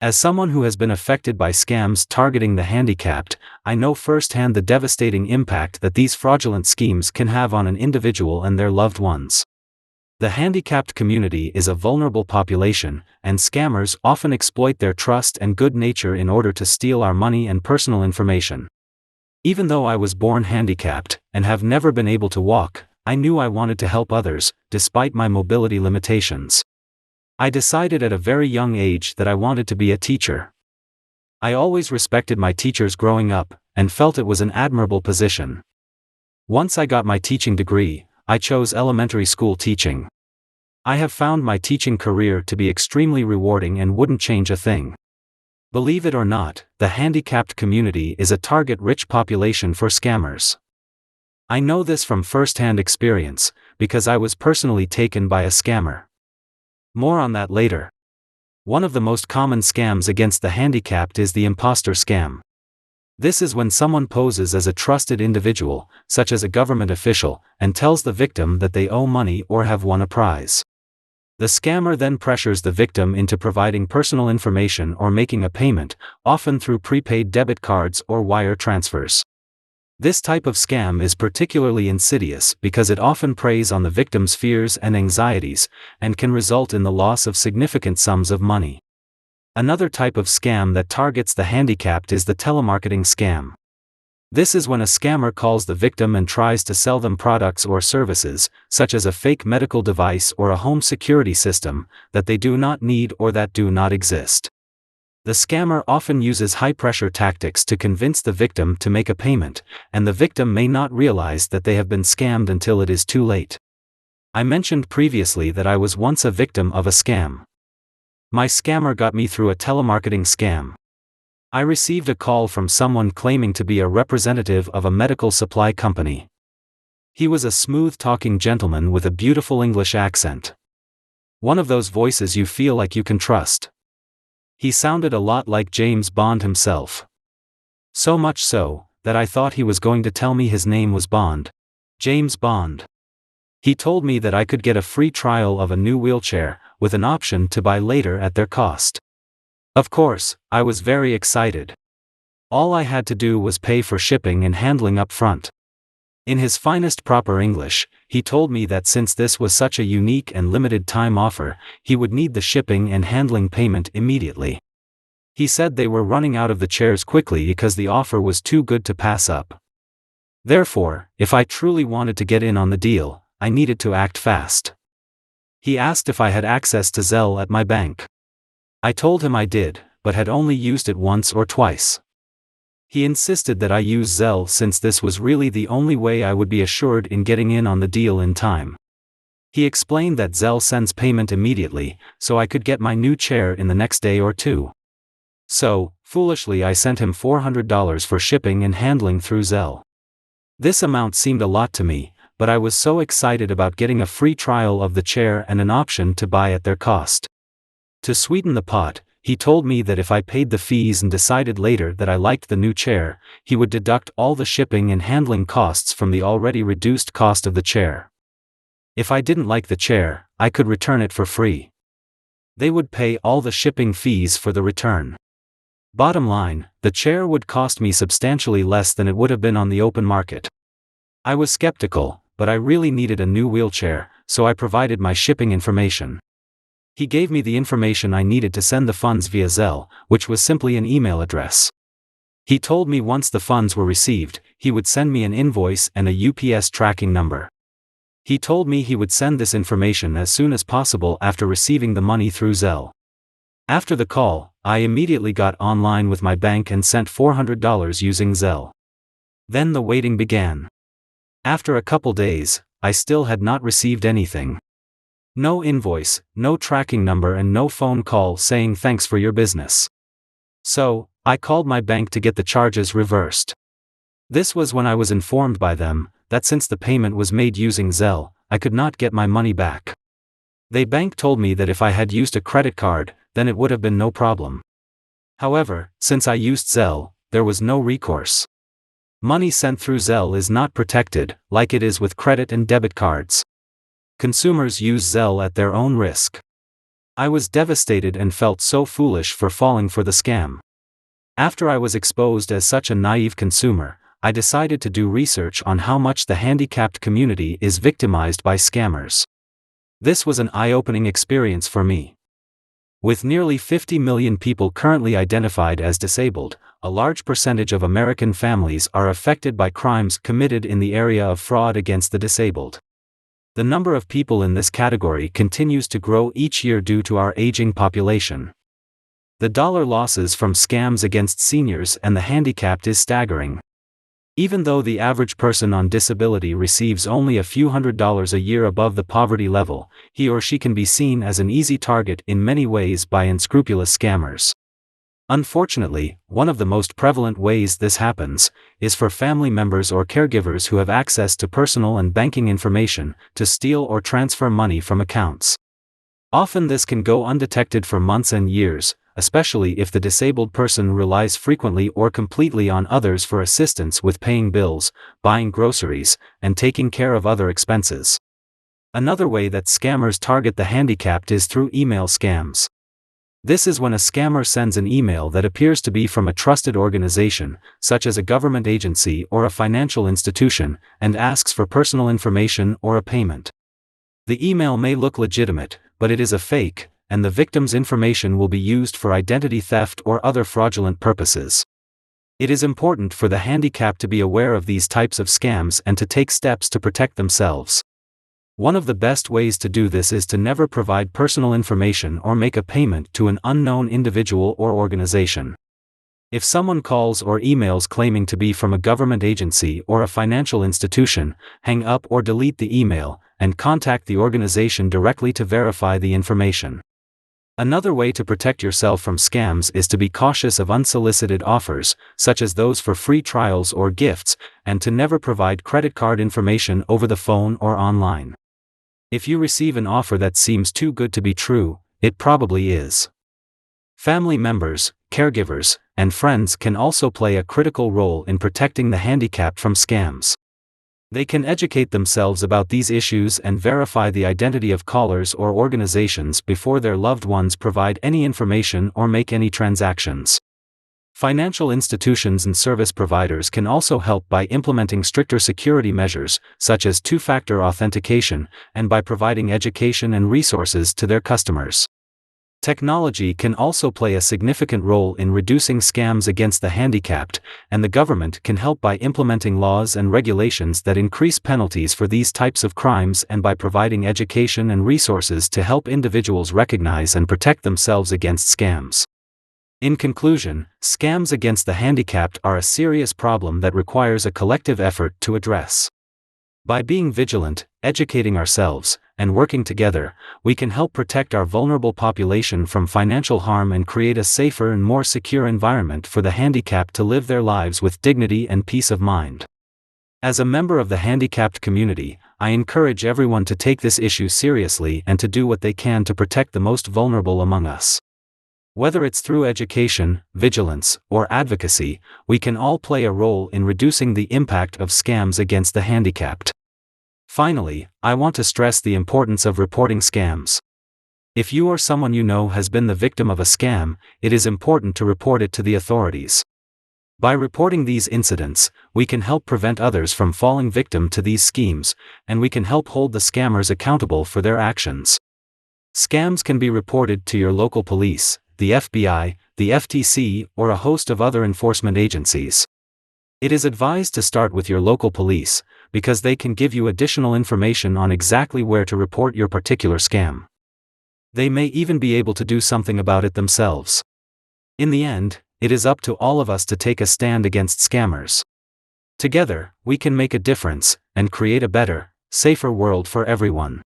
As someone who has been affected by scams targeting the handicapped, I know firsthand the devastating impact that these fraudulent schemes can have on an individual and their loved ones. The handicapped community is a vulnerable population, and scammers often exploit their trust and good nature in order to steal our money and personal information. Even though I was born handicapped, and have never been able to walk, I knew I wanted to help others, despite my mobility limitations. I decided at a very young age that I wanted to be a teacher. I always respected my teachers growing up, and felt it was an admirable position. Once I got my teaching degree, I chose elementary school teaching. I have found my teaching career to be extremely rewarding and wouldn't change a thing. Believe it or not, the handicapped community is a target-rich population for scammers. I know this from first-hand experience, because I was personally taken by a scammer. More on that later. One of the most common scams against the handicapped is the imposter scam. This is when someone poses as a trusted individual, such as a government official, and tells the victim that they owe money or have won a prize. The scammer then pressures the victim into providing personal information or making a payment, often through prepaid debit cards or wire transfers. This type of scam is particularly insidious because it often preys on the victim's fears and anxieties, and can result in the loss of significant sums of money. Another type of scam that targets the handicapped is the telemarketing scam. This is when a scammer calls the victim and tries to sell them products or services, such as a fake medical device or a home security system, that they do not need or that do not exist. The scammer often uses high-pressure tactics to convince the victim to make a payment, and the victim may not realize that they have been scammed until it is too late. I mentioned previously that I was once a victim of a scam. My scammer got me through a telemarketing scam. I received a call from someone claiming to be a representative of a medical supply company. He was a smooth-talking gentleman with a beautiful English accent. One of those voices you feel like you can trust. He sounded a lot like James Bond himself. So much so, that I thought he was going to tell me his name was Bond. James Bond. He told me that I could get a free trial of a new wheelchair, with an option to buy later at their cost. Of course, I was very excited. All I had to do was pay for shipping and handling up front. In his finest proper English, he told me that since this was such a unique and limited time offer, he would need the shipping and handling payment immediately. He said they were running out of the chairs quickly because the offer was too good to pass up. Therefore, if I truly wanted to get in on the deal, I needed to act fast. He asked if I had access to Zelle at my bank. I told him I did, but had only used it once or twice. He insisted that I use Zelle since this was really the only way I would be assured in getting in on the deal in time. He explained that Zelle sends payment immediately, so I could get my new chair in the next day or two. So, foolishly I sent him $400 for shipping and handling through Zelle. This amount seemed a lot to me, but I was so excited about getting a free trial of the chair and an option to buy at their cost. To sweeten the pot, he told me that if I paid the fees and decided later that I liked the new chair, he would deduct all the shipping and handling costs from the already reduced cost of the chair. If I didn't like the chair, I could return it for free. They would pay all the shipping fees for the return. Bottom line, the chair would cost me substantially less than it would have been on the open market. I was skeptical, but I really needed a new wheelchair, so I provided my shipping information. He gave me the information I needed to send the funds via Zelle, which was simply an email address. He told me once the funds were received, he would send me an invoice and a UPS tracking number. He told me he would send this information as soon as possible after receiving the money through Zelle. After the call, I immediately got online with my bank and sent $400 using Zelle. Then the waiting began. After a couple days, I still had not received anything. No invoice, no tracking number and no phone call saying thanks for your business. So, I called my bank to get the charges reversed. This was when I was informed by them that since the payment was made using Zelle, I could not get my money back. The bank told me that if I had used a credit card, then it would have been no problem. However, since I used Zelle, there was no recourse. Money sent through Zelle is not protected, like it is with credit and debit cards. Consumers use Zelle at their own risk. I was devastated and felt so foolish for falling for the scam. After I was exposed as such a naive consumer, I decided to do research on how much the handicapped community is victimized by scammers. This was an eye-opening experience for me. With nearly 50 million people currently identified as disabled, a large percentage of American families are affected by crimes committed in the area of fraud against the disabled. The number of people in this category continues to grow each year due to our aging population. The dollar losses from scams against seniors and the handicapped is staggering. Even though the average person on disability receives only a few $100s a year above the poverty level, he or she can be seen as an easy target in many ways by unscrupulous scammers. Unfortunately, one of the most prevalent ways this happens is for family members or caregivers who have access to personal and banking information to steal or transfer money from accounts. Often this can go undetected for months and years, especially if the disabled person relies frequently or completely on others for assistance with paying bills, buying groceries, and taking care of other expenses. Another way that scammers target the handicapped is through email scams. This is when a scammer sends an email that appears to be from a trusted organization, such as a government agency or a financial institution, and asks for personal information or a payment. The email may look legitimate, but it is a fake, and the victim's information will be used for identity theft or other fraudulent purposes. It is important for the handicapped to be aware of these types of scams and to take steps to protect themselves. One of the best ways to do this is to never provide personal information or make a payment to an unknown individual or organization. If someone calls or emails claiming to be from a government agency or a financial institution, hang up or delete the email, and contact the organization directly to verify the information. Another way to protect yourself from scams is to be cautious of unsolicited offers, such as those for free trials or gifts, and to never provide credit card information over the phone or online. If you receive an offer that seems too good to be true, it probably is. Family members, caregivers, and friends can also play a critical role in protecting the handicapped from scams. They can educate themselves about these issues and verify the identity of callers or organizations before their loved ones provide any information or make any transactions. Financial institutions and service providers can also help by implementing stricter security measures, such as two-factor authentication, and by providing education and resources to their customers. Technology can also play a significant role in reducing scams against the handicapped, and the government can help by implementing laws and regulations that increase penalties for these types of crimes and by providing education and resources to help individuals recognize and protect themselves against scams. In conclusion, scams against the handicapped are a serious problem that requires a collective effort to address. By being vigilant, educating ourselves, and working together, we can help protect our vulnerable population from financial harm and create a safer and more secure environment for the handicapped to live their lives with dignity and peace of mind. As a member of the handicapped community, I encourage everyone to take this issue seriously and to do what they can to protect the most vulnerable among us. Whether it's through education, vigilance, or advocacy, we can all play a role in reducing the impact of scams against the handicapped. Finally, I want to stress the importance of reporting scams. If you or someone you know has been the victim of a scam, it is important to report it to the authorities. By reporting these incidents, we can help prevent others from falling victim to these schemes, and we can help hold the scammers accountable for their actions. Scams can be reported to your local police, the FBI, the FTC, or a host of other enforcement agencies. It is advised to start with your local police, because they can give you additional information on exactly where to report your particular scam. They may even be able to do something about it themselves. In the end, it is up to all of us to take a stand against scammers. Together, we can make a difference and create a better, safer world for everyone.